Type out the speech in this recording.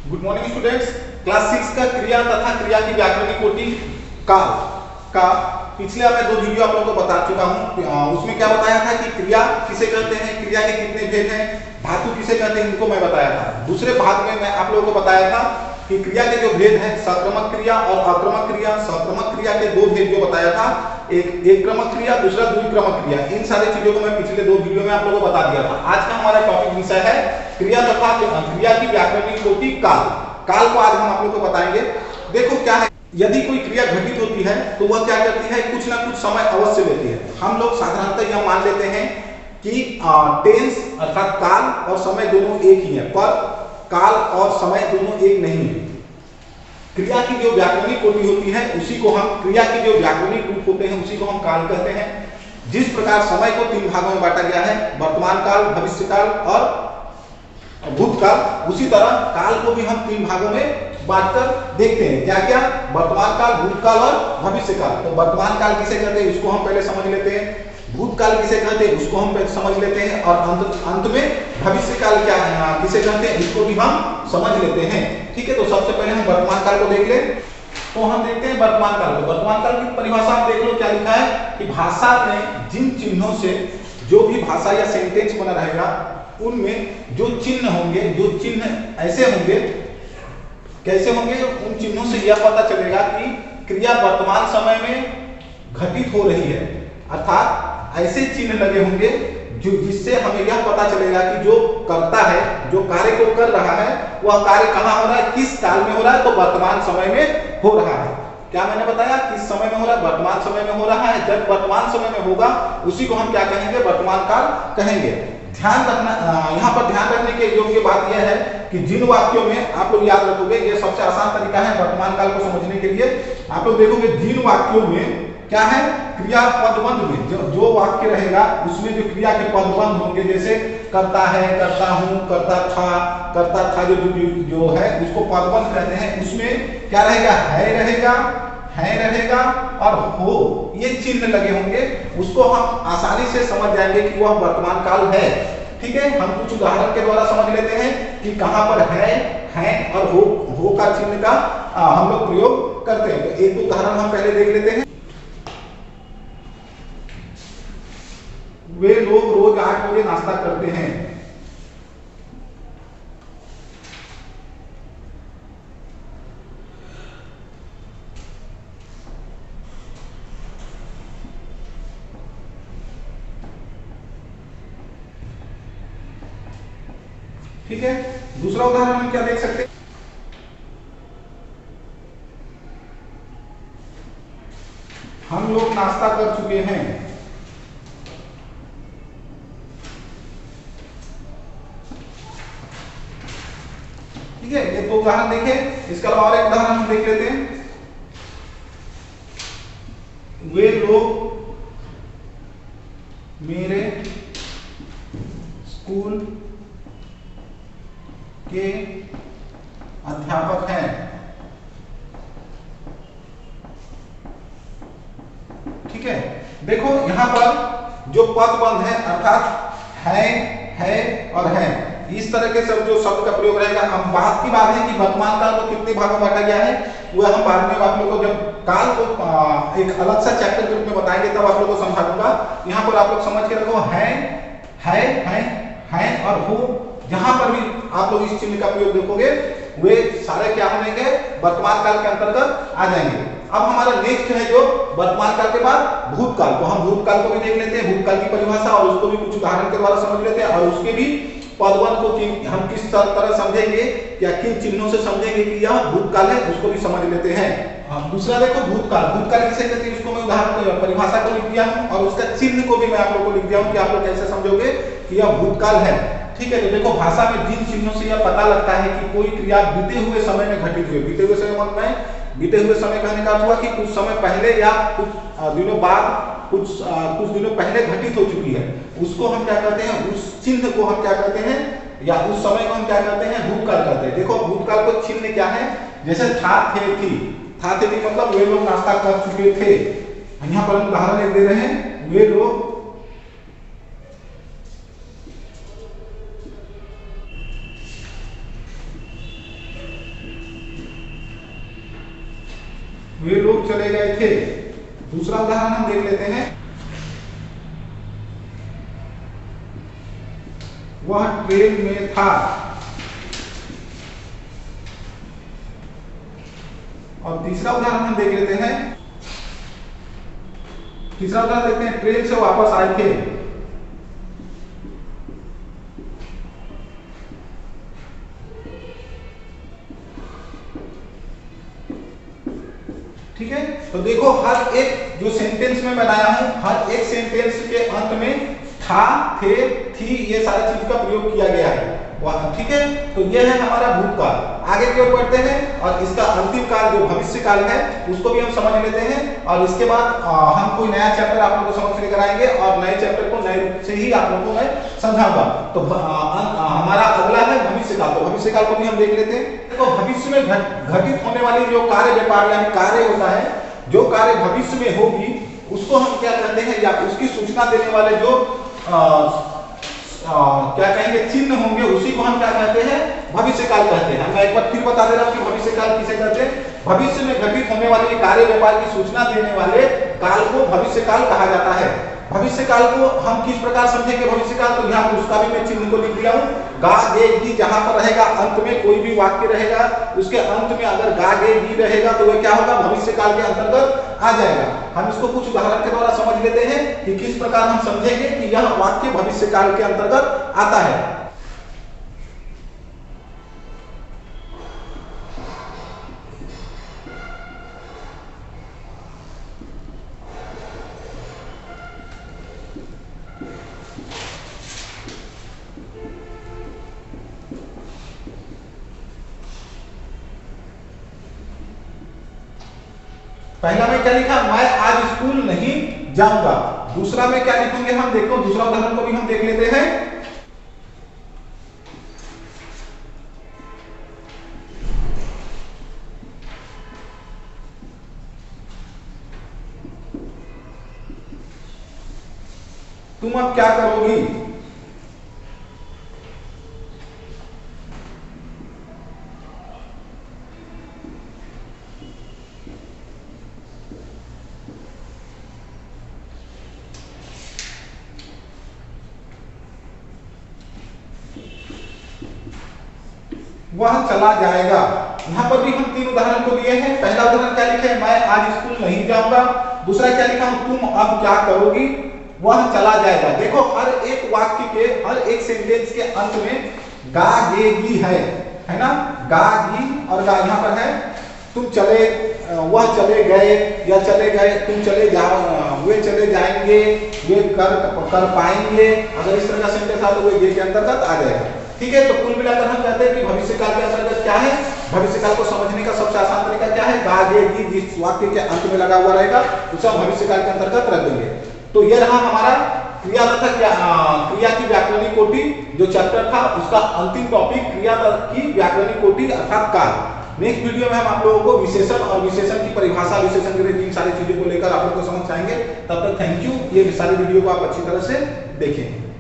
Good morning students. Class 6 का क्रिया तथा क्रिया की व्याकरणिक कोटि काल का पिछले मैं 2 वीडियो आप लोगों को बता चुका हूं। उसमें क्या बताया था कि क्रिया किसे कहते हैं, क्रिया के कितने भेद हैं, धातु किसे कहते हैं, इनको मैं बताया था। दूसरे भाग में मैं आप लोगों को बताया था कि क्रिया के जो भेद हैं सक्रमक क्रिया और अक्रमक क्रिया। सक्रमक क्रिया के 2 भेद जो बताया था, एक क्रमक क्रिया, दूसरा द्विक्रमक क्रिया। इन सारी चीजों को मैं पिछले 2 वीडियो में आप लोगों को बता दिया था। आज का हमारा टॉपिक विषय है क्रिया तथा क्रिया की व्याकरणिक कोटि काल। काल को आज हम आप लोगों को बताएंगे। देखो क्या है, यदि कोई क्रिया घटित होती है तो वह क्या करती है, कुछ ना कुछ समय अवश्य लेती है। हम लोग साधारणतः यह मान लेते हैं कि टेंस अर्थात काल और समय दोनों एक ही है, पर काल और समय दोनों एक नहीं है। क्रिया की जो व्याकरणिक कोटि होती है उसी को हम, क्रिया की जो व्याकरणिक रूप होते हैं उसी को हम काल कहते हैं। जिस प्रकार समय को 3 भागों में बांटा गया है, वर्तमान काल, भविष्य काल और भूतकाल, उसी तरह काल को भी हम 3 भागों में बांटकर देखते हैं। क्या क्या? वर्तमान काल, भूतकाल और भविष्य काल। तो वर्तमान काल किसे कहते हैं उसको हम पहले समझ लेते हैं, भूतकाल किसे कहते हैं उसको हम समझ लेते हैं, और अंत में भविष्य काल क्या है किसे कहते हैं इसको भी हम समझ लेते हैं। ठीक है, तो सबसे पहले हम वर्तमान काल को देख ले। तो हम देखते हैं वर्तमान काल को। वर्तमान काल की परिभाषा आप देख लो, क्या लिखा है कि भाषा में जिन चिन्हों से जो भी भाषा या सेंटेंस बना रहेगा उनमें जो चिन्ह होंगे, जो चिन्ह ऐसे होंगे, कैसे होंगे, उन चिन्हों से यह पता चलेगा कि क्रिया वर्तमान समय में घटित हो रही है। अर्थात ऐसे चिन्ह लगे होंगे जो जिससे हमें यह पता चलेगा कि जो करता है, जो कार्य को कर रहा है, वह कार्य कहाँ हो रहा है, किस काल में हो रहा है, तो वर्तमान समय में हो रहा है। क्या मैंने बताया, किस समय में हो रहा है, वर्तमान समय में हो रहा है। जब वर्तमान समय में होगा उसी को हम क्या कहेंगे, वर्तमान काल कहेंगे। ध्यान रखना, यहाँ पर ध्यान रखने के योग्य बात यह है कि जिन वाक्यों में आप लोग याद रखोगे, ये सबसे आसान तरीका है वर्तमान काल को समझने के लिए। आप लोग देखोगे जिन वाक्यों में क्या है, क्रिया पदबंध में जो वाक्य रहेगा उसमें जो क्रिया के पदबंध होंगे, जैसे करता है, करता हूं, करता था, जो है उसको पदबंध कहते हैं। उसमें क्या रहेगा, है रहेगा और हो, ये चिन्ह लगे होंगे। उसको हम आसानी से समझ जाएंगे कि वह वर्तमान काल है। ठीक है, हम कुछ उदाहरण के द्वारा समझ लेते हैं कि कहां पर है और हो का चिन्ह का हम लोग प्रयोग करते हैं। तो एक उदाहरण हम पहले देख लेते हैं। वे लोग रोज 8 बजे नाश्ता करते हैं। ठीक है, दूसरा उदाहरण हम क्या देख सकते हैं, हम लोग नाश्ता कर चुके हैं। ठीक है, ये 2 उदाहरण देखे। इसके अलावा और एक उदाहरण हम देख लेते हैं। वे लोग मेरे स्कूल के अध्यापक हैं। ठीक है, देखो यहां पर जो पदबंध है अर्थात है और है, इस तरह के सब जो शब्द का प्रयोग रहेगा। हम बात की बात है कि वर्तमान काल को कितने भागों में बांटा गया है, वह हम बाद में आप लोगों को जब काल को एक अलग सा चैप्टर के रूप में बताएंगे तब आप लोगों को समझा दूंगा। यहाँ पर आप लोग समझ के रखो, है और हो, जहां पर भी आप लोग इस चिन्ह का प्रयोग देखोगे वे सारे क्या होंगे, वर्तमान काल के अंतर्गत आ जाएंगे। अब हमारा नेक्स्ट है जो वर्तमान काल के बाद भूतकाल। तो हम भूतकाल को भी देख लेते हैं, भूतकाल की परिभाषा, और उसको भी कुछ उदाहरण के द्वारा समझ लेते हैं, और उसके भी पदबंध को हम किस तरह समझेंगे या किन चिन्हों से समझेंगे कि यह भूतकाल है, उसको भी समझ लेते हैं। दूसरा देखो भूतकाल। भूतकाल किसे कहते हैं, उसको मैं उदाहरण परिभाषा को लिख दिया हूं, और उसका चिन्ह को भी मैं आप लोगों को लिख दिया हूं कि आप लोग कैसे समझोगे कि यह भूतकाल है। ठीक है, तो देखो भाषा में जिन चिन्हों से यह पता लगता है कि कोई क्रिया बीते हुए समय में घटित हुई। बीते हुए समय में, बीते हुए समय कहने का अर्थ हुआ कि कुछ समय पहले या कुछ दिनों बाद, कुछ दिनों पहले घटित हो चुकी है, उसको हम क्या कहते हैं, उस चिन्ह को हम क्या कहते हैं, या उस समय को हम क्या कहते हैं, भूतकाल कहते हैं। देखो भूतकाल को चिन्ह क्या है, जैसे था, थे, थी मतलब वे लोग नाश्ता कर चुके थे। यहाँ पर हम उदाहरण दे रहे हैं, वे लोग वे लोग चले गए थे। दूसरा उदाहरण हम देख लेते हैं, वह ट्रेन में था। और तीसरा उदाहरण हम देख लेते हैं, तीसरा उदाहरण देखते हैं, ट्रेन से वापस आए थे। ठीक है, तो देखो हर एक जो सेंटेंस में बनाया हूं, हर एक सेंटेंस के अंत में था, थे, थी, ये सारी चीज का प्रयोग किया गया है। ठीक है, तो ये है हमारा भूतकाल। आगे की ओर बढ़ते हैं और इसका अंतिम काल जो भविष्य काल है उसको भी हम समझ लेते हैं, और इसके बाद हम कोई नया चैप्टर आप लोगों को समझ लेकर आएंगे और नए चैप्टर को नए रूप से ही आप लोगों को मैं समझाऊंगा। तो हमारा अगला है भविष्य काल। तो भविष्य काल को भी हम देख लेते हैं। तो भविष्य में घटित होने वाली जो कार्य व्यापार यानी कार्य होता है, जो कार्य भविष्य में होगी उसको हम क्या कहते हैं, या उसकी सूचना देने वाले जो क्या कहेंगे चिन्ह होंगे, उसी को हम क्या कहते हैं, भविष्य काल कहते हैं। मैं एक बार फिर बता दे रहा हूं कि भविष्य काल किसे कहते हैं। भविष्य में घटित होने वाले कार्य व्यापार की सूचना देने वाले काल को भविष्य काल कहा जाता है। भविष्य काल को हम किस प्रकार समझेंगे भविष्य काल, तो यहाँ उसका भी मैं चिन्ह को लिख दिया हूँ। गा गे गी, जहां पर रहेगा अंत में कोई भी वाक्य रहेगा, उसके अंत में अगर गा गे गी रहेगा तो वह क्या होगा, भविष्य काल के अंतर्गत आ जाएगा। हम इसको कुछ उदाहरण के द्वारा समझ लेते हैं कि किस प्रकार हम समझेंगे कि यह वाक्य भविष्य काल के अंतर्गत आता है। पहला में क्या लिखा, मैं आज स्कूल नहीं जाऊंगा। दूसरा में क्या लिखेंगे हम देखो, दूसरा उदाहरण को भी हम देख लेते हैं। तुम अब क्या करोगी, वह चला जाएगा। यहां पर भी हम तीन उदाहरण को दिए हैं। पहला उदाहरण क्या लिखे, मैं आज स्कूल नहीं जाऊंगा। दूसरा क्या लिखा हूं, तुम अब क्या करोगी, वह चला जाएगा। देखो हर एक वाक्य के, हर एक सेंटेंस के अंत में गा गे गी है ना, गा गी और गा यहाँ पर है। तुम चले, वह चले गए या चले गए, तुम चले जाओ, वे चले जाएंगे, वे कर पाएंगे। अगर इस तरह का सेंटेंस आ तो वे गे के अंतर्गत आ जाएगा। ठीक है, तो कुल मिलाकर हम कहते हैं कि भविष्य काल के अंतर्गत क्या है, भविष्य काल को समझने का सबसे आसान तरीका क्या है, गा गे गी जिस वाक्य के अंत में लगा हुआ रहेगा उसे भविष्य काल के अंतर्गत रख देंगे। तो यह रहा हमारा क्रिया तथा क्रिया की व्याकरणिक कोटि जो चैप्टर था, उसका अंतिम टॉपिक क्रिया की व्याकरणिक कोटि अर्थात काल। नेक्स्ट वीडियो में हम आप लोगों को विशेषण और विशेषण की परिभाषा, विशेषण के तीन सारी चीजों को लेकर आप लोगों को समझ आएंगे। तब तक थैंक यू। ये सारी वीडियो को आप अच्छी तरह से देखें।